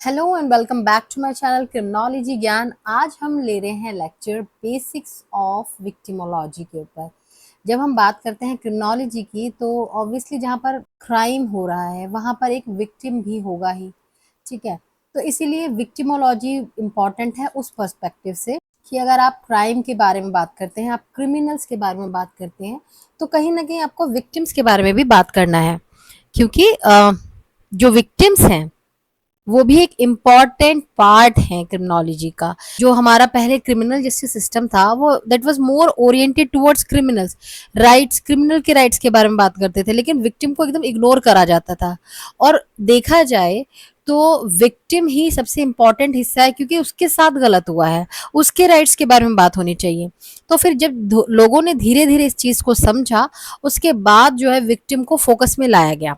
Hello and welcome back to my channel criminology ज्ञान। आज हम ले रहे हैं लेक्चर बेसिक्स ऑफ विक्टिमोलॉजी के ऊपर। जब हम बात करते हैं क्रिमिनोलॉजी की तो ऑब्वियसली जहाँ पर क्राइम हो रहा है वहाँ पर एक विक्टिम भी होगा ही, ठीक है। तो इसीलिए विक्टिमोलॉजी इम्पॉर्टेंट है उस पर्सपेक्टिव से कि अगर आप क्राइम के बारे में बात करते हैं, आप क्रिमिनल्स के बारे में बात करते हैं, तो कहीं ना कहीं आपको विक्टिम्स के बारे में भी बात करना है, क्योंकि जो विक्टिम्स हैं वो भी एक इम्पॉर्टेंट पार्ट है क्रिमिनोलॉजी का। जो हमारा पहले क्रिमिनल जस्टिस सिस्टम था वो that was more oriented towards criminals rights, criminal के राइट्स के बारे में बात करते थे, लेकिन विक्टिम को एकदम इग्नोर करा जाता था। और देखा जाए तो विक्टिम ही सबसे इम्पोर्टेंट हिस्सा है, क्योंकि उसके साथ गलत हुआ है, उसके राइट्स के बारे में बात होनी चाहिए। तो फिर जब लोगों ने धीरे धीरे इस चीज को समझा, उसके बाद जो है विक्टिम को फोकस में लाया गया।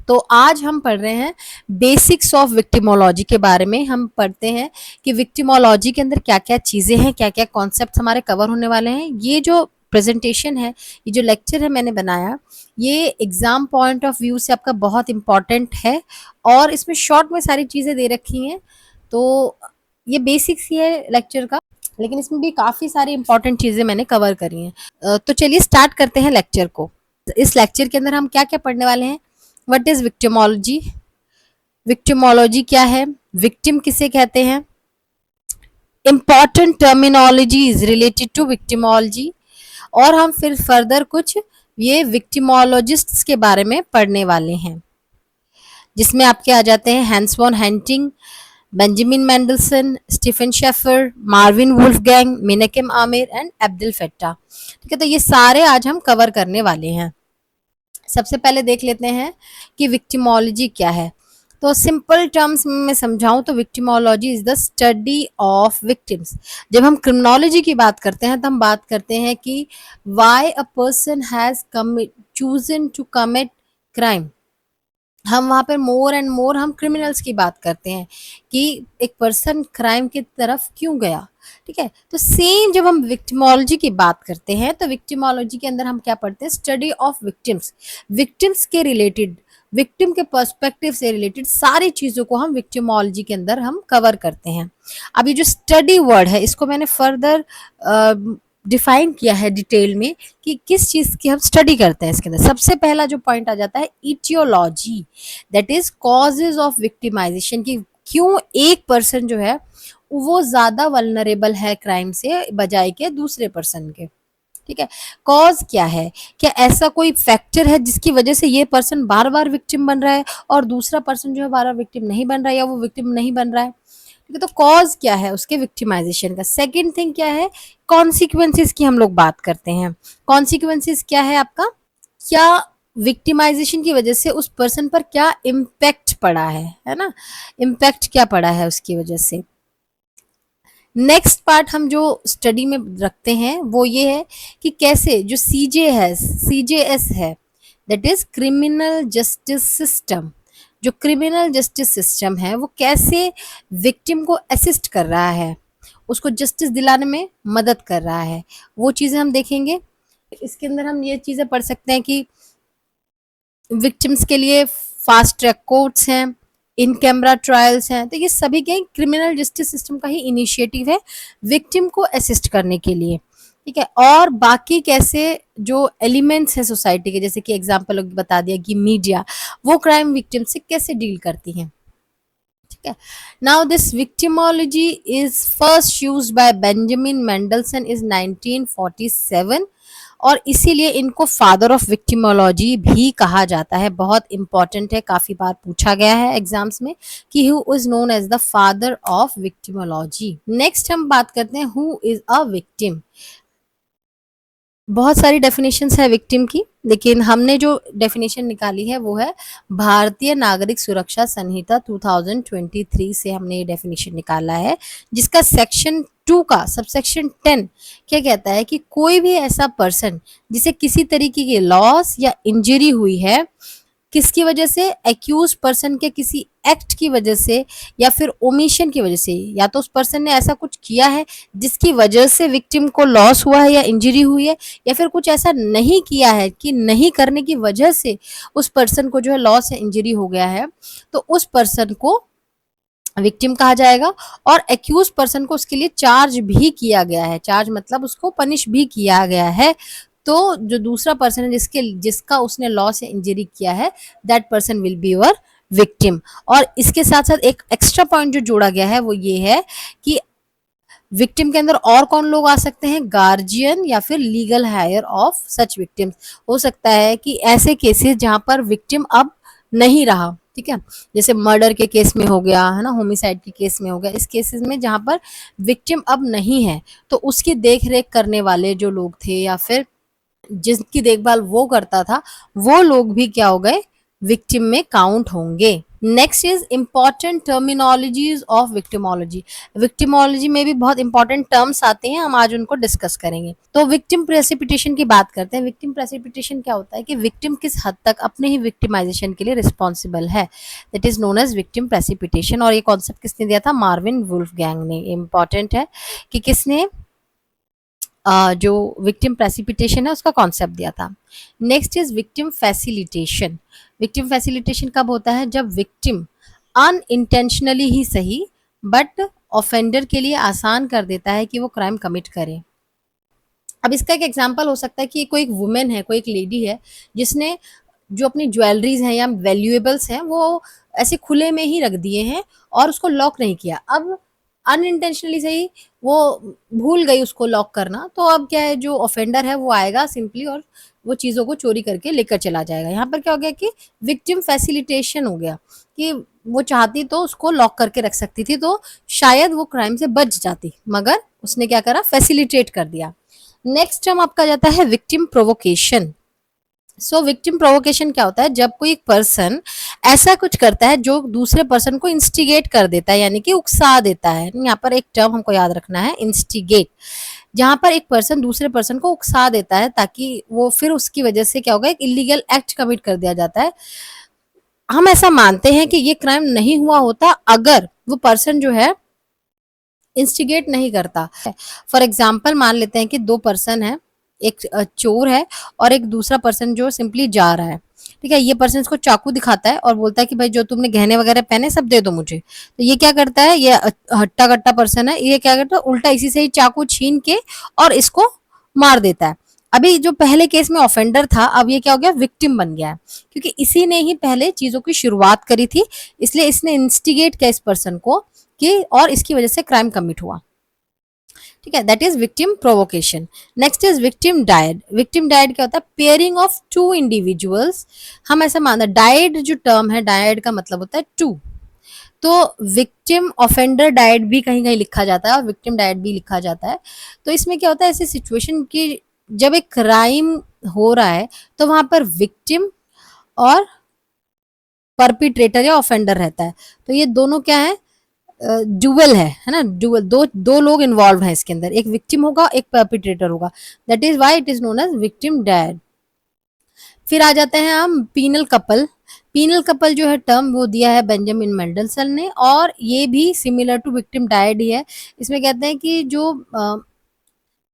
तो आज हम पढ़ रहे हैं बेसिक्स ऑफ विक्टिमोलॉजी के बारे में। हम पढ़ते हैं कि विक्टिमोलॉजी के अंदर क्या क्या चीज़ें हैं, क्या क्या कॉन्सेप्ट हमारे कवर होने वाले हैं। ये जो प्रेजेंटेशन है, ये जो लेक्चर है मैंने बनाया, ये एग्जाम पॉइंट ऑफ व्यू से आपका बहुत इंपॉर्टेंट है और इसमें शॉर्ट में सारी चीज़ें दे रखी हैं। तो ये बेसिक्स ही है लेक्चर का, लेकिन इसमें भी काफ़ी सारी इंपॉर्टेंट चीज़ें मैंने कवर करी हैं। तो चलिए स्टार्ट करते हैं लेक्चर को। इस लेक्चर के अंदर हम क्या क्या पढ़ने वाले हैं। व्हाट इज विक्टिमोलॉजी, विक्टिमोलॉजी क्या है, विक्टिम किसे कहते हैं, important terminologies related to victimology, और हम फिर फर्दर कुछ ये विक्टिमोलॉजिस्ट्स के बारे में पढ़ने वाले हैं, जिसमें आपके आ जाते हैं Hans von Hentig, Benjamin Mendelsohn, Stephen Schafer, Marvin Wolfgang, Menachem Amir and Abdul Fattah. ठीक है, तो ये सारे आज हम कवर करने वाले हैं। सबसे पहले देख लेते हैं कि विक्टिमोलॉजी क्या है। तो सिंपल टर्म्स में मैं समझाऊं तो victimology is the study of victims. जब हम क्रिमिनोलॉजी की बात करते हैं तो हम बात करते हैं कि why a person has chosen to commit crime. हम वहाँ पर मोर एंड मोर हम क्रिमिनल्स की बात करते हैं कि एक पर्सन क्राइम की तरफ क्यों गया। ठीक है, तो सेम जब हम विक्टिमोलॉजी की बात करते हैं तो विक्टिमोलॉजी के अंदर हम क्या पढ़ते हैं, स्टडी ऑफ विक्टिम्स। विक्टिम्स के रिलेटेड, विक्टिम के पर्सपेक्टिव से रिलेटेड सारी चीज़ों को हम विक्टिमोलॉजी के अंदर हम कवर करते हैं। अब ये जो स्टडी वर्ड है इसको मैंने फर्दर डिफाइन किया है डिटेल में कि किस चीज़ की हम स्टडी करते हैं। इसके अंदर सबसे पहला जो पॉइंट आ जाता है etiology, that is causes of victimization, कि क्यों एक पर्सन जो है वो ज़्यादा वल्नरेबल है क्राइम से बजाय के दूसरे पर्सन के। ठीक है, कॉज क्या है, क्या ऐसा कोई फैक्टर है जिसकी वजह से ये पर्सन बार बार विक्टिम बन रहा है और दूसरा पर्सन जो है बार बार विक्टिम नहीं बन रहा है, या वो विक्टिम नहीं बन रहा है। ठीक है, तो कॉज क्या है उसके विक्टिमाइजेशन का। सेकंड थिंग क्या है, कॉन्सिक्वेंसेस की हम लोग बात करते हैं। कॉन्सिक्वेंसेस क्या है आपका, क्या विक्टिमाइजेशन की वजह से उस पर्सन पर क्या इम्पैक्ट पड़ा है ना, इम्पैक्ट क्या पड़ा है उसकी वजह से। नेक्स्ट पार्ट हम जो स्टडी में रखते हैं वो ये है कि कैसे जो सीजेएस है, that is criminal justice system, जो क्रिमिनल जस्टिस सिस्टम है वो कैसे विक्टिम को असिस्ट कर रहा है, उसको जस्टिस दिलाने में मदद कर रहा है, वो चीज़ें हम देखेंगे। इसके अंदर हम ये चीज़ें पढ़ सकते हैं कि विक्टिम्स के लिए फास्ट ट्रैक कोर्ट्स हैं, इन कैमरा ट्रायल्स हैं। तो ये सभी के क्रिमिनल जस्टिस सिस्टम का ही इनिशिएटिव है विक्टिम को असिस्ट करने के लिए। ठीक है, और बाकी कैसे जो एलिमेंट्स हैं सोसाइटी के, जैसे कि एग्जांपल बता दिया कि मीडिया वो क्राइम विक्टिम से कैसे डील करती हैं। ठीक है, now this victimology is first used by Benjamin Mendelsohn is 1947, और इसीलिए इनको फादर ऑफ विक्टिमोलॉजी भी कहा जाता है। बहुत इंपॉर्टेंट है, काफी बार पूछा गया है एग्जाम्स में कि who is known as the father of victimology. Next हम बात करते हैं हु इज अ विक्टिम। बहुत सारी डेफिनेशंस है विक्टिम की, लेकिन हमने जो डेफिनेशन निकाली है वो है भारतीय नागरिक सुरक्षा संहिता 2023 से हमने ये डेफिनेशन निकाला है, जिसका सेक्शन 2 का सबसेक्शन 10 क्या कहता है कि कोई भी ऐसा पर्सन जिसे किसी तरीके की लॉस या इंजरी हुई है, किसकी वजह से, एक्यूज पर्सन के किसी एक्ट की वजह से या फिर ओमिशन की वजह से, या तो उस पर्सन ने ऐसा कुछ किया है जिसकी वजह से विक्टिम को लॉस हुआ है या इंजरी हुई है, या फिर कुछ ऐसा नहीं किया है कि नहीं करने की वजह से उस पर्सन को जो है लॉस या इंजरी हो गया है, तो उस पर्सन को विक्टिम कहा जाएगा, और एक्यूज पर्सन को उसके लिए चार्ज भी किया गया है, चार्ज मतलब उसको पनिश भी किया गया है। तो जो दूसरा पर्सन है जिसका उसने लॉस या इंजरी किया है, that person will be your victim. और इसके साथ साथ एक एक्स्ट्रा पॉइंट जो जोड़ा गया है वो ये है कि विक्टिम के अंदर और कौन लोग आ सकते हैं, गार्जियन या फिर legal higher of such victims. हो सकता है कि ऐसे केसेस जहां पर विक्टिम अब नहीं रहा, ठीक है, जैसे मर्डर के केस में हो गया है ना, होमिसाइड के केस में हो गया, इस केसेस में जहां पर विक्टिम अब नहीं है, तो उसकी देख रेख करने वाले जो लोग थे या फिर जिसकी देखभाल वो करता था, वो लोग भी क्या हो गए, विक्टिम में काउंट होंगे। Next is important terminologies of victimology. Victimology में भी बहुत इंपॉर्टेंट टर्म्स आते हैं, हम आज उनको डिस्कस करेंगे। तो विक्टिम प्रेसिपिटेशन की बात करते हैं। विक्टिम प्रेसिपिटेशन क्या होता है कि विक्टिम किस हद तक अपने ही विक्टिमाइजेशन के लिए रिस्पॉन्सिबल है, that is known as victim precipitation. और ये कॉन्सेप्ट किसने दिया था, मार्विन वुल्फगैंग ने। इंपॉर्टेंट है कि किसने जो विक्टिम प्रेसिपिटेशन है उसका कॉन्सेप्ट दिया था। Next is victim facilitation. Victim facilitation कब होता है, जब विक्टिम अनइंटेंशनली ही सही बट ऑफेंडर के लिए आसान कर देता है कि वो क्राइम कमिट करे। अब इसका एक एग्जांपल हो सकता है कि कोई एक वुमेन है, कोई एक लेडी है, जिसने जो अपनी ज्वेलरीज हैं या वैल्यूएबल्स हैं वो ऐसे खुले में ही रख दिए हैं और उसको लॉक नहीं किया। अब अनइंटेंशनली सही वो भूल गई उसको लॉक करना, तो अब क्या है, जो ऑफेंडर है वो आएगा सिंपली और वो चीज़ों को चोरी करके लेकर चला जाएगा। यहाँ पर क्या हो गया कि विक्टिम फैसिलिटेशन हो गया कि वो चाहती तो उसको लॉक करके रख सकती थी, तो शायद वो क्राइम से बच जाती, मगर उसने क्या करा, फैसिलिटेट कर दिया। नेक्स्ट टर्म आपका जाता है विक्टिम प्रोवोकेशन। सो विक्टिम प्रोवोकेशन क्या होता है, जब कोई एक पर्सन ऐसा कुछ करता है जो दूसरे पर्सन को इंस्टिगेट कर देता है, यानी कि उकसा देता है। यहाँ पर एक टर्म हमको याद रखना है, इंस्टिगेट, जहां पर एक पर्सन दूसरे पर्सन को उकसा देता है ताकि वो फिर उसकी वजह से क्या होगा, एक इलीगल एक्ट कमिट कर दिया जाता है। हम ऐसा मानते हैं कि ये क्राइम नहीं हुआ होता अगर वो पर्सन जो है इंस्टिगेट नहीं करता। फॉर एग्जाम्पल मान लेते हैं कि दो पर्सन है, एक चोर है और एक दूसरा पर्सन जो सिंपली जा रहा है, ठीक है। ये पर्सन इसको चाकू दिखाता है और बोलता है कि भाई जो तुमने गहने वगैरह पहने सब दे दो मुझे। तो ये क्या करता है, ये हट्टा कट्टा पर्सन है, ये क्या करता है, उल्टा इसी से ही चाकू छीन के और इसको मार देता है। अभी जो पहले केस में ऑफेंडर था, अब ये क्या हो गया, विक्टिम बन गया है, क्योंकि इसी ने ही पहले चीजों की शुरुआत करी थी, इसलिए इसने इंस्टिगेट किया इस पर्सन को कि और इसकी वजह से क्राइम कमिट हुआ, ठीक है। That is victim provocation. Next is victim dyad. Victim dyad क्या होता है, पेयरिंग ऑफ टू इंडिविजुअल्स। हम ऐसा मानते हैं, डायड जो टर्म है, डायड का मतलब होता है टू, तो विक्टिम ऑफेंडर डायड भी कहीं कहीं लिखा जाता है और विक्टिम डायड भी लिखा जाता है। तो इसमें क्या होता है, ऐसी सिचुएशन की जब एक क्राइम हो रहा है तो वहां पर विक्टिम और परपिट्रेटर या ऑफेंडर रहता है, तो ये दोनों क्या है, ड्यूअल है ना, ड्यूअल, दो दो लोग इन्वॉल्व हैं इसके अंदर, एक विक्टिम होगा एक परपिट्रेटर होगा, that is why it is known as victim dyad. फिर आ जाते हैं हम पीनल कपल। पीनल कपल जो है टर्म वो दिया है बेंजामिन मेंडलसन ने, और ये भी सिमिलर टू विक्टिम डायड ही है। इसमें कहते हैं कि जो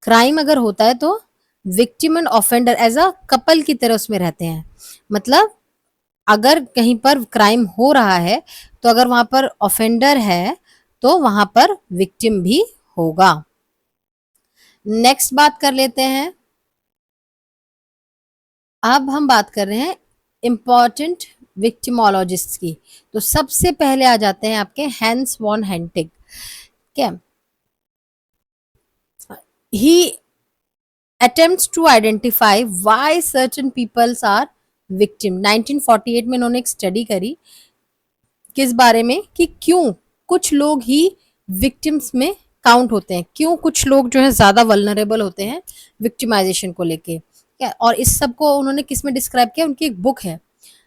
क्राइम अगर होता है तो victim and offender as a couple की तरह उसमें रहते हैं। मतलब अगर कहीं पर क्राइम हो रहा है तो अगर वहां पर ऑफेंडर है तो वहां पर विक्टिम भी होगा। नेक्स्ट बात कर लेते हैं, अब हम बात कर रहे हैं इंपॉर्टेंट विक्टिमोलॉजिस्ट की। तो सबसे पहले आ जाते हैं आपके हैंस वॉन हेंटिग। क्या ही attempts to identify why certain peoples are victim। 1948 में इन्होंने एक स्टडी करी किस बारे में, कि क्यों कुछ लोग ही विक्टिम्स में काउंट होते हैं, क्यों कुछ लोग जो है ज्यादा वल्नरेबल होते हैं विक्टिमाइजेशन को लेके, क्या। और इस सब को उन्होंने किस में डिस्क्राइब किया, उनकी एक बुक है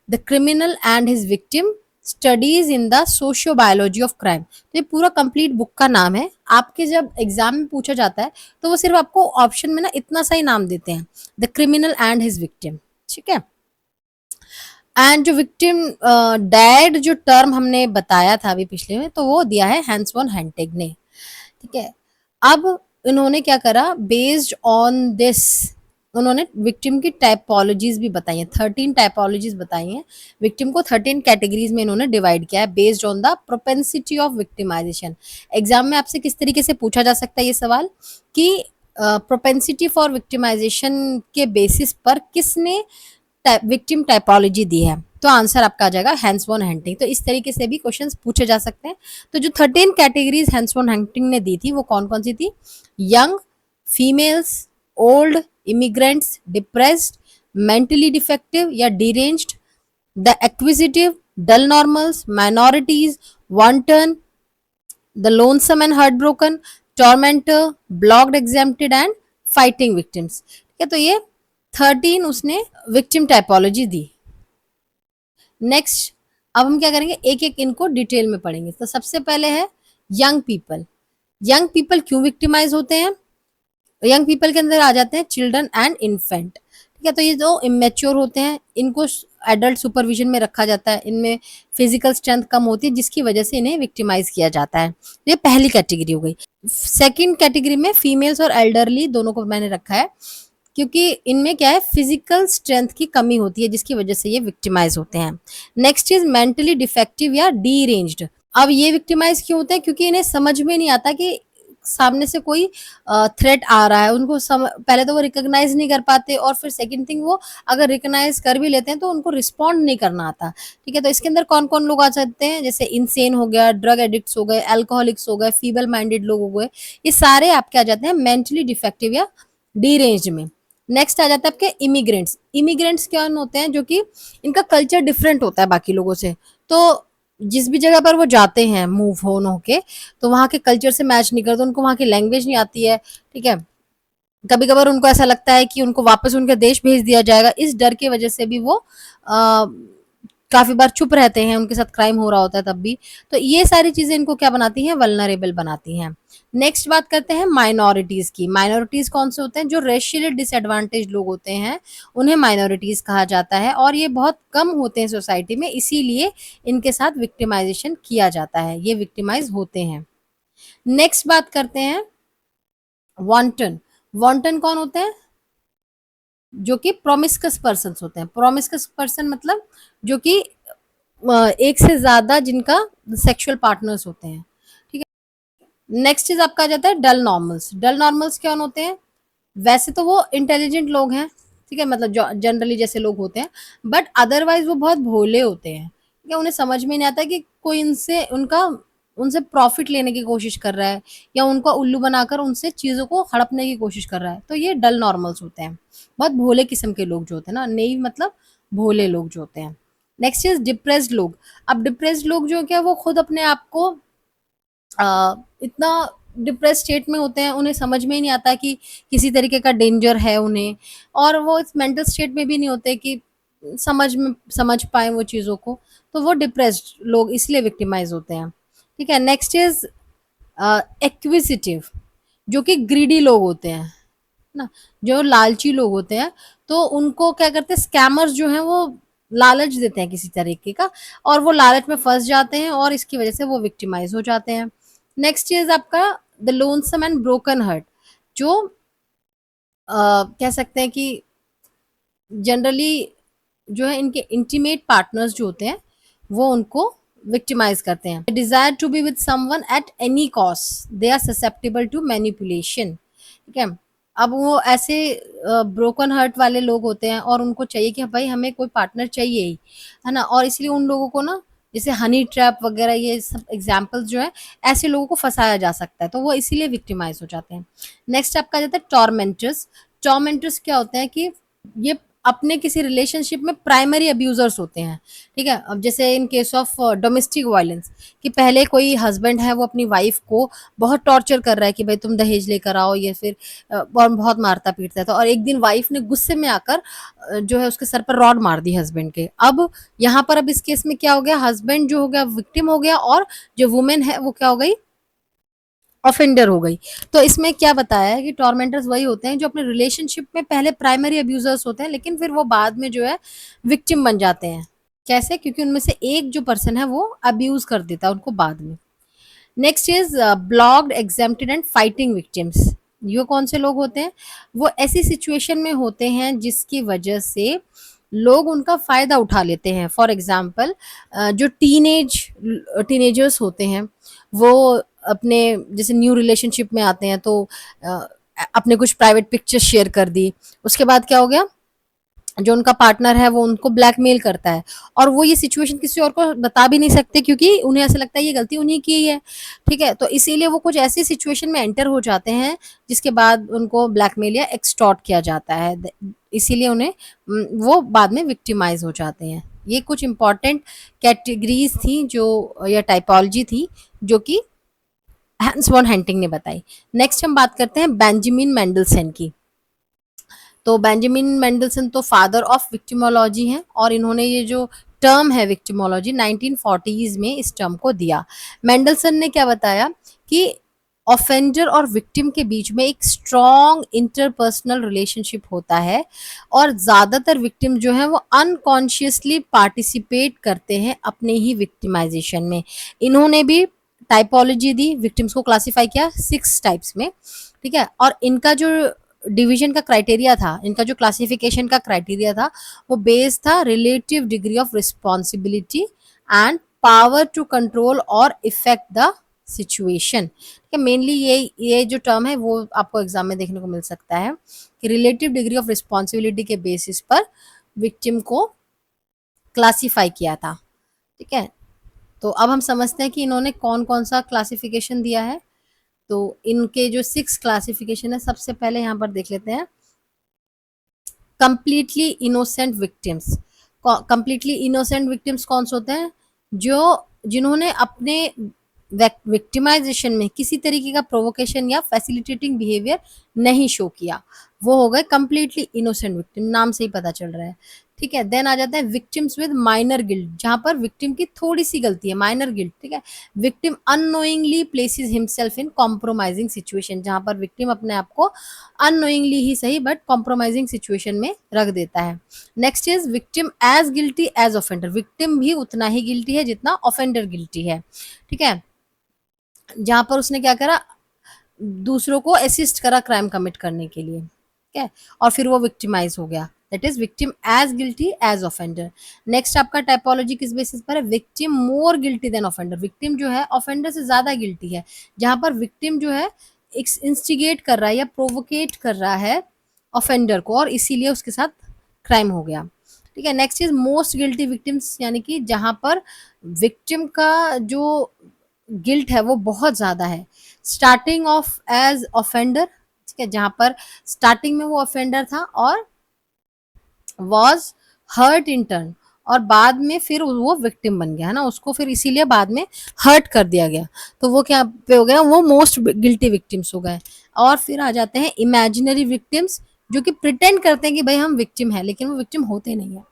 the criminal and his victim studies in the sociobiology of crime. तो ये पूरा कंप्लीट बुक का नाम है। आपके जब एग्जाम में पूछा जाता है तो वो सिर्फ आपको ऑप्शन में ना इतना सा ही नाम देते हैं, the criminal and his victim, ठीक है। एंड जो विक्टिम डैड जो टर्म हमने बताया था अभी पिछले में, तो वो दिया है हैंस वॉन हेंटिग ने, ठीक है। अब इन्होंने क्या करा, बेस्ड ऑन दिस उन्होंने विक्टिम की टाइपोलॉजीज भी बताई हैं, 13 टाइपोलॉजीज बताई हैं। विक्टिम को 13 कैटेगरीज में इन्होंने डिवाइड किया है based on the propensity of victimisation. Exam में आपसे किस तरीके से पूछा जा सकता है ये सवाल कि प्रोपेंसिटी फॉर विक्टिमाइजेशन के बेसिस पर किसने विक्टिम टाइपोलॉजी दी है, तो आंसर आपका आ जाएगा हैंस वॉन हैंटिंग। तो इस तरीके से भी क्वेश्चंस पूछे जा सकते हैं। तो जो 13 कैटेगरीज हैंस वॉन हैंटिंग ने दी थी वो कौन कौन सी थी? Young, females, old, immigrants, depressed, mentally defective या deranged, the acquisitive, dull normals, minorities, wanton, the lonesome and heart broken, tormentor, blocked exempted and fighting victims. ठीक है, तो ये 13 उसने विक्टिम टाइपोलॉजी दी। नेक्स्ट अब हम क्या करेंगे, एक एक इनको डिटेल में पढ़ेंगे। तो सबसे पहले है यंग पीपल। यंग पीपल क्यों विक्टिमाइज होते हैं? यंग पीपल के अंदर आ जाते हैं चिल्ड्रन एंड इन्फेंट। ठीक है, तो ये जो इमेच्योर होते हैं इनको एडल्ट सुपरविजन में रखा जाता है, इनमें फिजिकल स्ट्रेंथ कम होती है जिसकी वजह से इन्हें विक्टिमाइज किया जाता है। ये पहली कैटेगरी हो गई। सेकंड कैटेगरी में फीमेल्स और एल्डरली दोनों को मैंने रखा है क्योंकि इनमें क्या है, फिजिकल स्ट्रेंथ की कमी होती है जिसकी वजह से ये विक्टिमाइज होते हैं। नेक्स्ट इज मेंटली डिफेक्टिव या डीरेंज्ड। अब ये विक्टिमाइज क्यों होते हैं? क्योंकि इन्हें समझ में नहीं आता कि सामने से कोई थ्रेट आ रहा है। उनको पहले तो वो रिकॉग्नाइज नहीं कर पाते और फिर सेकंड थिंग वो अगर रिकॉग्नाइज कर भी लेते हैं तो उनको रिस्पॉन्ड नहीं करना आता। ठीक है, तो इसके अंदर कौन कौन लोग आ सकते हैं? जैसे इंसेन हो गया, ड्रग एडिक्ट्स हो गए, अल्कोहलिक्स हो गए, फीबल माइंडेड लोग हो गए। ये सारे आपके आ जाते हैं मेंटली डिफेक्टिव या डीरेंज्ड में। नेक्स्ट आ जाता है आपके इमिग्रेंट्स। इमिग्रेंट्स क्या होते हैं? जो कि इनका कल्चर डिफरेंट होता है बाकी लोगों से। तो जिस भी जगह पर वो जाते हैं मूव होन होके, तो वहाँ के कल्चर से मैच नहीं करते, उनको वहाँ की लैंग्वेज नहीं आती है। ठीक है, कभी कभार उनको ऐसा लगता है कि उनको वापस उनके देश भेज दिया जाएगा, इस डर की वजह से भी वो काफी बार चुप रहते हैं, उनके साथ क्राइम हो रहा होता है तब भी। तो ये सारी चीजें इनको क्या बनाती हैं? वल्नरेबल बनाती हैं। नेक्स्ट बात करते हैं माइनॉरिटीज की। माइनॉरिटीज कौन से होते हैं? जो रेशियली डिसएडवांटेज लोग होते हैं उन्हें माइनॉरिटीज कहा जाता है और ये बहुत कम होते हैं सोसाइटी में, इसीलिए इनके साथ विक्टिमाइजेशन किया जाता है, ये विक्टिमाइज होते हैं। नेक्स्ट बात करते हैं वॉन्टन। वॉन्टन कौन होते हैं? जो कि प्रोमिस्कस पर्सन होते हैं। प्रोमिस्कस पर्सन मतलब जो कि एक से ज्यादा जिनका सेक्सुअल पार्टनर्स होते हैं। ठीक है, नेक्स्ट चीज आपका आ जाता है डल नॉर्मल्स। डल नॉर्मल्स कौन होते हैं? वैसे तो वो इंटेलिजेंट लोग हैं, ठीक है, मतलब जो जनरली जैसे लोग होते हैं, बट अदरवाइज वो बहुत भोले होते हैं। ठीक है, उन्हें समझ में नहीं आता कि कोई इनसे उनका उनसे प्रॉफिट लेने की कोशिश कर रहा है या उनको उल्लू बनाकर उनसे चीज़ों को हड़पने की कोशिश कर रहा है। तो ये डल नॉर्मल्स होते हैं, बहुत भोले किस्म के लोग जो होते हैं ना, नेइव मतलब भोले लोग जो होते हैं। नेक्स्ट इज डिप्रेस्ड लोग। अब डिप्रेस्ड लोग जो क्या वो खुद अपने आप को इतना डिप्रेस स्टेट में होते हैं, उन्हें समझ में ही नहीं आता कि किसी तरीके का डेंजर है उन्हें, और वो इस मेंटल स्टेट में भी नहीं होते कि समझ पाए वो चीज़ों को। तो वो डिप्रेस्ड लोग इसलिए विक्टिमाइज होते हैं। ठीक है, नेक्स्ट इज एक्विजिटिव, जो कि ग्रीडी लोग होते हैं ना, जो लालची लोग होते हैं। तो उनको क्या करते हैं, स्कैमर्स जो हैं वो लालच देते हैं किसी तरीके का, और वो लालच में फंस जाते हैं और इसकी वजह से वो विक्टिमाइज हो जाते हैं। नेक्स्ट चीज आपका the lonesome and broken heart, जो कह सकते हैं कि जनरली जो है इनके इंटीमेट पार्टनर्स जो होते हैं वो उनको विक्टिमाइज करते हैं। Desire to be with someone at any cost, they are susceptible to manipulation. ठीक है, अब वो ऐसे ब्रोकन हर्ट वाले लोग होते हैं और उनको चाहिए कि भाई हमें कोई पार्टनर चाहिए ही, है ना, और इसलिए उन लोगों को ना जैसे हनी ट्रैप वगैरह ये सब एग्जाम्पल्स जो है, ऐसे लोगों को फंसाया जा सकता है, तो वो इसीलिए विक्टिमाइज हो जाते हैं। नेक्स्ट आपका आ जाता है टॉर्मेंटर्स। टॉर्मेंटर्स क्या होते हैं कि ये अपने किसी रिलेशनशिप में प्राइमरी अब्यूजर्स होते हैं। ठीक है, अब जैसे in case of domestic violence, कि पहले कोई हस्बैंड है वो अपनी वाइफ को बहुत टॉर्चर कर रहा है कि भाई तुम दहेज लेकर आओ, या फिर बहुत मारता पीटता था, और एक दिन वाइफ ने गुस्से में आकर जो है उसके सर पर रॉड मार दी हस्बैंड के। अब यहाँ पर अब इस केस में क्या हो गया, हस्बैंड जो हो गया विक्टिम हो गया और जो वुमेन है वो क्या हो गई, ऑफेंडर हो गई। तो इसमें क्या बताया है कि टॉर्मेंटर्स वही होते हैं जो अपने रिलेशनशिप में पहले प्राइमरी अब्यूजर्स होते हैं, लेकिन फिर वो बाद में जो है विक्टिम बन जाते हैं। कैसे? क्योंकि उनमें से एक जो पर्सन है वो अब्यूज कर देता है उनको बाद में। Next is blocked, exempted and fighting victims. ये कौन से लोग होते हैं? वो ऐसी सिचुएशन में होते हैं जिसकी वजह से लोग उनका फ़ायदा उठा लेते हैं। फॉर एग्ज़ाम्पल जो टीनेजर्स होते हैं, वो अपने जैसे न्यू रिलेशनशिप में आते हैं तो अ, अपने कुछ प्राइवेट पिक्चर्स शेयर कर दी। उसके बाद क्या हो गया, जो उनका पार्टनर है वो उनको ब्लैकमेल करता है और वो ये सिचुएशन किसी और को बता भी नहीं सकते क्योंकि उन्हें ऐसा लगता है ये गलती उन्हीं की ही है, ठीक है? तो इसीलिए वो कुछ ऐसी सिचुएशन में एंटर हो जाते हैं जिसके बाद उनको ब्लैकमेल या एक्सटॉर्ट किया जाता है। इसीलिए उन्हें वो बाद में विक्टिमाइज हो जाते हैं। ये कुछ इंपॉर्टेंट कैटेगरीज थी जो या टाइपोलॉजी थी जो कि हैंस वॉन हेंटिंग ने बताई। नेक्स्ट हम बात करते हैं बेंजामिन मेंडलसन की। तो बेंजामिन मेंडलसन तो फादर ऑफ विक्टिमोलॉजी हैं और इन्होंने ये जो टर्म है विक्टिमोलॉजी 1940s में इस टर्म को दिया। मेंडलसन ने क्या बताया कि ऑफेंडर और विक्टिम के बीच में एक स्ट्रॉन्ग इंटरपर्सनल रिलेशनशिप होता है और ज़्यादातर विक्टिम जो है वो अनकॉन्शियसली पार्टिसिपेट करते हैं अपने ही विक्टिमाइजेशन में। इन्होंने भी टाइपोलॉजी दी, विक्टिम्स को क्लासिफाई किया 6 टाइप्स में, ठीक है? और इनका जो डिवीजन का क्राइटेरिया था, इनका जो क्लासिफिकेशन का क्राइटेरिया था, वो बेस्ड था relative degree of responsibility and power to control और इफेक्ट द सिचुएशन। ठीक है, मेनली ये जो टर्म है वो आपको एग्जाम में देखने को मिल सकता है कि रिलेटिव डिग्री ऑफ रिस्पॉन्सिबिलिटी के बेसिस पर विक्टिम को क्लासिफाई किया था। ठीक है, तो अब हम समझते हैं कि इन्होंने कौन कौन सा क्लासिफिकेशन दिया है। तो इनके जो 6 क्लासिफिकेशन है, सबसे पहले यहाँ पर देख लेते हैं completely innocent victims. Completely innocent victims कौन से होते हैं? जो जिन्होंने अपने विक्टिमाइजेशन में किसी तरीके का प्रोवोकेशन या फैसिलिटेटिंग बिहेवियर नहीं शो किया, वो हो गए कंप्लीटली इनोसेंट विक्टिम, नाम से ही पता चल रहा है। ठीक है, देन आ जाता है विक्टिम्स विद माइनर गिल्ट, जहां पर विक्टिम की थोड़ी सी गलती है, माइनर गिल्ट। ठीक है, victim unknowingly places himself in compromising situation, जहां पर विक्टिम अपने आप को अननोइंगली ही सही बट कॉम्प्रोमाइजिंग सिचुएशन में रख देता है। Next is victim as guilty as offender, victim भी उतना ही गिल्टी है जितना ऑफेंडर गिल्टी है। ठीक है, जहां पर उसने क्या करा, दूसरों को असिस्ट करा क्राइम कमिट करने के लिए। ठीक है, और फिर वो विक्टिमाइज हो गया, that is victim as guilty as offender. Next आपका टाइपोलॉजी किस बेसिस पर है? Victim more guilty than offender, victim जो है ऑफेंडर से ज्यादा गिल्टी है, जहां पर विक्टिम जो है इंस्टिगेट कर रहा है या प्रोवोकेट कर रहा है ऑफेंडर को और इसीलिए उसके साथ क्राइम हो गया। ठीक है, next is most guilty victims, यानी कि जहां पर विक्टिम का जो गिल्ट है वो बहुत ज़्यादा है, स्टार्टिंग ऑफ एज ऑफेंडर। ठीक है, जहाँ पर स्टार्टिंग में वो ऑफेंडर था और वॉज हर्ट इन टर्न, और बाद में फिर वो विक्टिम बन गया है ना, उसको फिर इसीलिए बाद में हर्ट कर दिया गया, तो वो क्या पे हो गया, वो मोस्ट गिल्टी विक्टिम्स हो गए। और फिर आ जाते हैं इमेजिनरी विक्टिम्स, जो कि प्रिटेंड करते हैं कि भाई हम विक्टिम है लेकिन वो विक्टिम होते नहीं है।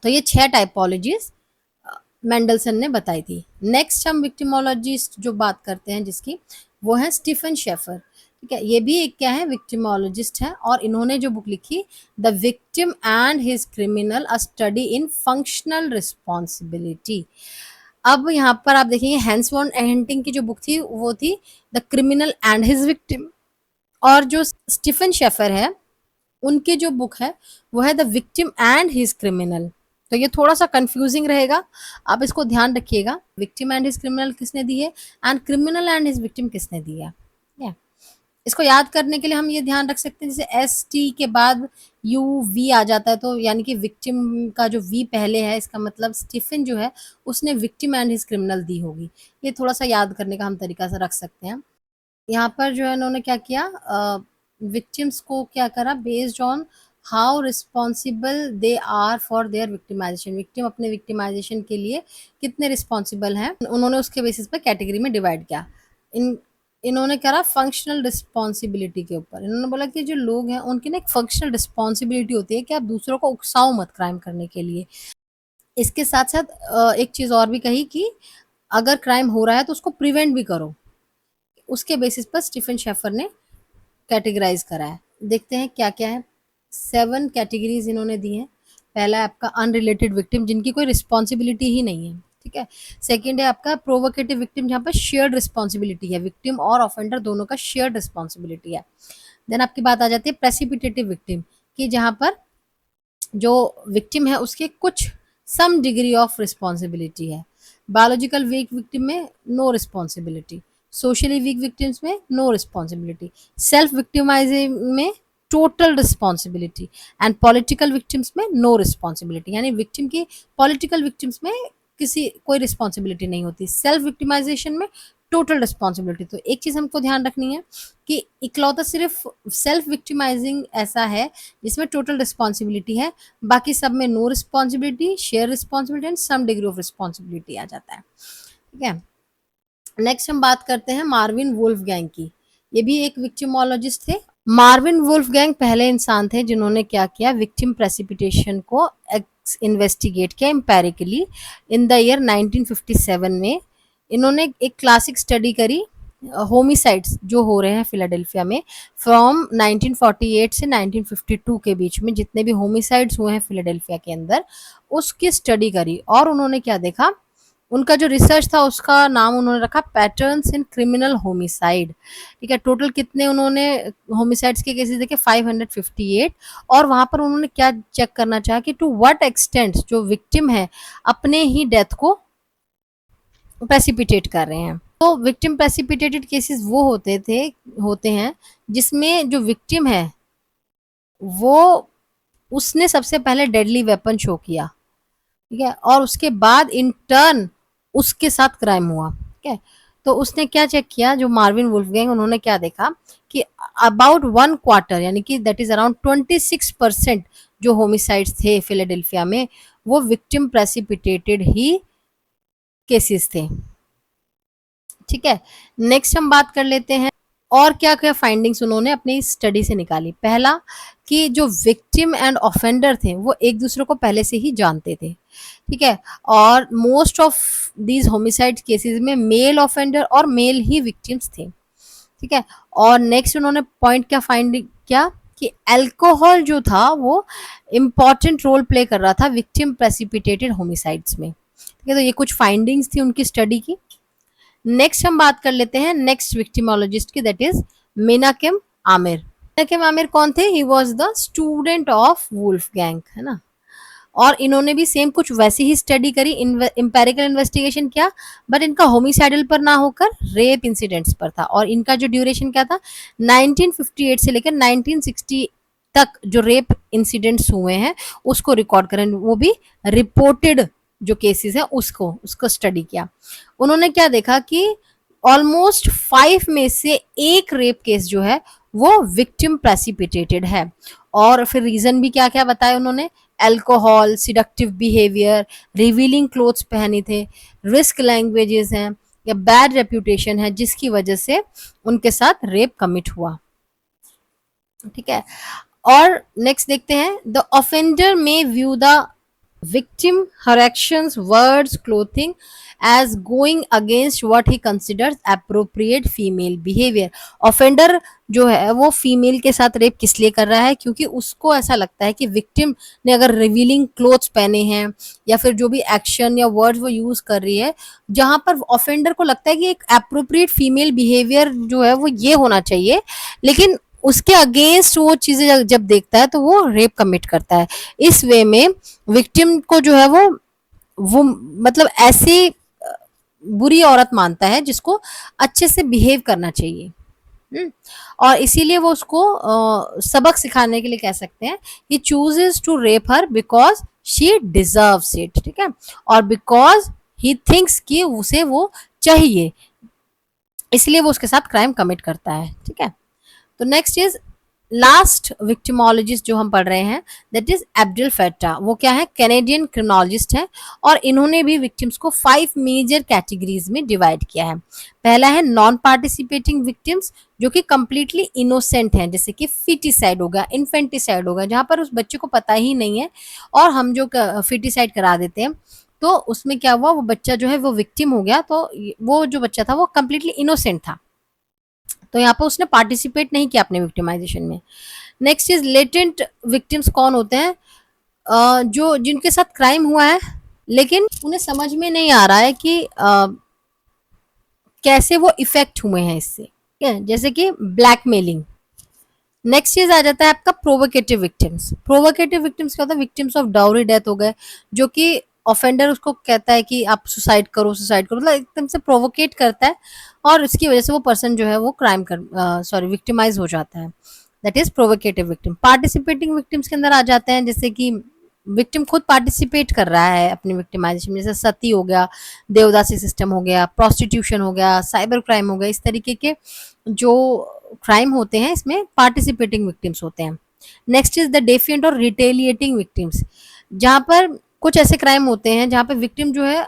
तो ये 6 टाइपोलॉजीज मेंडलसन ने बताई थी। नेक्स्ट हम विक्टिमोलॉजिस्ट जो बात करते हैं जिसकी, वो है स्टीफन शेफर। ठीक है, ये भी एक क्या है, विक्टिमोलॉजिस्ट है और इन्होंने जो बुक लिखी the victim and his criminal a study in functional responsibility. अब यहाँ पर आप देखेंगे हैंस वॉन हेंटिंग की जो बुक थी वो थी the criminal and his victim, और जो स्टीफन शेफर है उनकी जो बुक है वो है the victim and his criminal. तो ये थोड़ा सा कंफ्यूजिंग रहेगा, आप इसको ध्यान रखिएगा, विक्टिम एंड हिज क्रिमिनल किसने दी है and criminal and his victim किसने दी है। yeah. इसको याद करने के लिए हम ये ध्यान रख सकते हैं, जैसे एस टी के बाद यू वी आ जाता है, तो यानी कि विक्टिम का जो वी पहले है इसका मतलब स्टीफन जो है उसने विक्टिम एंड हिज क्रिमिनल दी होगी। ये थोड़ा सा याद करने का हम तरीका से रख सकते हैं। यहाँ पर जो है उन्होंने क्या किया, विक्टिम्स को क्या करा, based on how responsible they are for their victimization, victim अपने विक्टिमाइजेशन के लिए कितने रिस्पॉन्सिबल हैं, उन्होंने उसके बेसिस पर कैटेगरी में डिवाइड किया। इन्होंने करा फंक्शनल रिस्पॉन्सिबिलिटी के ऊपर, इन्होंने बोला कि जो लोग हैं उनकी ना एक फंक्शनल रिस्पॉन्सिबिलिटी होती है कि आप दूसरों को उकसाओ मत क्राइम करने के लिए। इसके साथ साथ एक चीज़ और भी कही कि अगर क्राइम हो रहा है तो उसको प्रिवेंट भी करो। उसके बेसिस पर स्टीफन शेफर ने कैटेगराइज करा है। देखते हैं क्या क्या है। 7 कैटेगरीज इन्होंने दी हैं। पहला है आपका अनरिलेटेड विक्टिम, जिनकी कोई रिस्पॉन्सिबिलिटी ही नहीं है। ठीक है। सेकंड है आपका प्रोवोकेटिव विक्टिम, जहाँ पर शेयर्ड रिस्पॉन्सिबिलिटी है, विक्टिम और ऑफेंडर दोनों का शेयर्ड रिस्पॉन्सिबिलिटी है। देन आपकी बात आ जाती है प्रेसिपिटेटिव विक्टिम की, जहाँ पर जो विक्टिम है उसके कुछ सम डिग्री ऑफ रिस्पॉन्सिबिलिटी है। बायोलॉजिकल वीक विक्टिम में no responsibility, socially weak victims में नो रिस्पॉन्सिबिलिटी, सेल्फ विक्टिमाइजिंग में total responsibility, and political victims में नो रिस्पॉन्सिबिलिटी। यानी विक्टिम की पॉलिटिकल विक्टिम्स में किसी कोई रिस्पॉन्सिबिलिटी नहीं होती, सेल्फ विक्टिमाइजेशन में टोटल रिस्पॉन्सिबिलिटी। तो एक चीज हमको ध्यान रखनी है कि इकलौता सिर्फ सेल्फ विक्टिमाइजिंग ऐसा है जिसमें टोटल रिस्पॉन्सिबिलिटी है, बाकी सब में no responsibility, share responsibility and some degree of responsibility आ जाता है। ठीक है। नेक्स्ट हम बात करते हैं मार्विन वुल्फगैंग की। ये भी एक विक्टिमोलॉजिस्ट थे। मार्विन वुल्फगैंग पहले इंसान थे जिन्होंने क्या किया, विक्टिम प्रेसिपिटेशन को इन्वेस्टिगेट किया एम्पेरिकली इन द ईयर 1957 में। इन्होंने एक क्लासिक स्टडी करी होमिसाइड्स जो हो रहे हैं फिलाडेल्फिया में फ्रॉम 1948 से 1952 के बीच में, जितने भी होमिसाइड्स हुए हैं फिलाडेल्फिया के अंदर उसकी स्टडी करी। और उन्होंने क्या देखा, उनका जो रिसर्च था उसका नाम उन्होंने रखा पैटर्न्स इन क्रिमिनल होमिसाइड। ठीक है। टोटल कितने उन्होंने होमिसाइड्स के केसेस देखे, 558। और वहां पर उन्होंने क्या चेक करना चाहा कि टू व्हाट एक्सटेंट जो विक्टिम है अपने ही डेथ को प्रेसिपिटेट कर रहे हैं। तो विक्टिम प्रेसिपिटेटेड केसेस वो होते हैं जिसमें जो विक्टिम है वो उसने सबसे पहले डेडली वेपन शो किया, ठीक है, और उसके बाद इन टर्न उसके साथ क्राइम हुआ। ठीक है। तो उसने क्या चेक किया, जो मार्विन वुल्फगैंग, उन्होंने क्या देखा कि अबाउट 1/4 यानी कि दैट इज अराउंड 26% जो होमिसाइड्स थे फिलाडेल्फिया में वो विक्टिम प्रेसिपिटेटेड ही केसेस थे। ठीक है। नेक्स्ट हम बात कर लेते हैं और क्या क्या फाइंडिंग्स उन्होंने अपनी स्टडी से निकाली। पहला कि जो विक्टिम एंड ऑफेंडर थे वो एक दूसरे को पहले से ही जानते थे। ठीक है। और most of these homicide cases में मेल ऑफेंडर और मेल ही विक्टिम्स थे। ठीक है। और नेक्स्ट उन्होंने पॉइंट क्या फाइंड किया कि अल्कोहल जो था वो इम्पॉर्टेंट रोल प्ले कर रहा था विक्टिम प्रेसिपिटेटेड होमिसाइड्स में। ठीक है। तो ये कुछ फाइंडिंग्स थी उनकी स्टडी की। नेक्स्ट हम बात कर लेते हैं नेक्स्ट विक्टिमोलॉजिस्ट की, that is Menachem Amir. Menachem Amir कौन थे? He was the student of Wolfgang, है ना। और इन्होंने भी सेम कुछ वैसी ही स्टडी करी, एम्पेरिकल इन्वेस्टिगेशन किया, बट इनका होमिसाइडल पर ना होकर रेप इंसिडेंट्स पर था। और इनका जो ड्यूरेशन क्या था, 1958 से लेकर 1960 तक जो रेप इंसिडेंट्स हुए हैं उसको रिकॉर्ड करें, वो भी रिपोर्टेड जो केसेस है उसको स्टडी किया। उन्होंने क्या देखा कि ऑलमोस्ट 5 में से एक रेप केस जो है वो विक्टिम प्रेसिपिटेटेड है। और फिर रीजन भी क्या क्या बताया उन्होंने, alcohol, seductive behaviour, revealing clothes पहने थे, रिस्क लैंग्वेजेस हैं या बैड रेप्यूटेशन है जिसकी वजह से उनके साथ रेप कमिट हुआ। ठीक है। और नेक्स्ट देखते हैं, द ऑफेंडर में view the victim, her actions, words, clothing as going against what he considers appropriate female behavior। offender जो है वो फीमेल के साथ रेप किस लिए कर रहा है, क्योंकि उसको ऐसा लगता है कि विक्टिम ने अगर रिवीलिंग क्लोथ्स पहने हैं या फिर जो भी एक्शन या वर्ड्स वो यूज कर रही है, जहां पर ऑफेंडर को लगता है कि एक एप्रोप्रिएट फीमेल बिहेवियर जो है वो ये होना चाहिए, लेकिन उसके अगेंस्ट वो चीजें जब देखता है तो वो रेप कमिट करता है। इस वे में विक्टिम को जो है वो मतलब ऐसी बुरी औरत मानता है जिसको अच्छे से बिहेव करना चाहिए। और इसीलिए वो उसको सबक सिखाने के लिए कह सकते हैं, he chooses to rape her because she deserves it. ठीक है। और बिकॉज ही थिंक्स कि उसे वो चाहिए, इसलिए वो उसके साथ क्राइम कमिट करता है। ठीक है। तो नेक्स्ट इज लास्ट विक्टिमोलॉजिस्ट जो हम पढ़ रहे हैं, दैट इज एब्डुल फैटा। वो क्या है, कैनेडियन क्रिमिनोलॉजिस्ट है और इन्होंने भी विक्टिम्स को 5 मेजर कैटेगरीज में डिवाइड किया है। पहला है नॉन पार्टिसिपेटिंग विक्टिम्स, जो कि कंप्लीटली इनोसेंट हैं, जैसे कि फिटिसाइड हो गया, इन्फेंटिसाइड हो गया, जहां पर उस बच्चे को पता ही नहीं है और हम जो फिटिसाइड करा देते हैं तो उसमें क्या हुआ, वो बच्चा जो है वो विक्टिम हो गया, तो वो जो बच्चा था वो कंप्लीटली इनोसेंट था, तो यहाँ पर उसने पार्टिसिपेट नहीं किया अपने विक्टिमाइजेशन में। Next is latent victims. कौन होते हैं, जो जिनके साथ क्राइम हुआ है लेकिन उन्हें समझ में नहीं आ रहा है कि कैसे वो इफेक्ट हुए हैं इससे, ठीक है, जैसे कि ब्लैकमेलिंग। नेक्स्ट चीज आ जाता है आपका प्रोवोकेटिव विक्टिम्स। प्रोवोकेटिव विक्टिम्स क्या होता है, विक्टिम्स ऑफ डाउरी डेथ हो गए, जो कि ऑफेंडर उसको कहता है कि आप सुसाइड करो सुसाइड करो, मतलब एकदम से प्रोवोकेट करता है और इसकी वजह से वो पर्सन जो है वो क्राइम कर सॉरी विक्टिमाइज हो जाता है, that is provocative victim. Participating victims के अंदर आ जाते हैं जैसे कि विक्टिम खुद पार्टिसिपेट कर रहा है अपनी विक्टिमाइजेशन में, जैसे सती हो गया, देवदासी सिस्टम हो गया, प्रोस्टिट्यूशन हो गया, साइबर क्राइम हो गया, इस तरीके के जो क्राइम होते हैं इसमें पार्टिसिपेटिंग विक्टिम्स होते हैं। नेक्स्ट इज द डेफिएंट और रिटेलिएटिंग विक्टिम्स, जहाँ पर कुछ ऐसे क्राइम होते हैं जहाँ पे विक्टिम जो है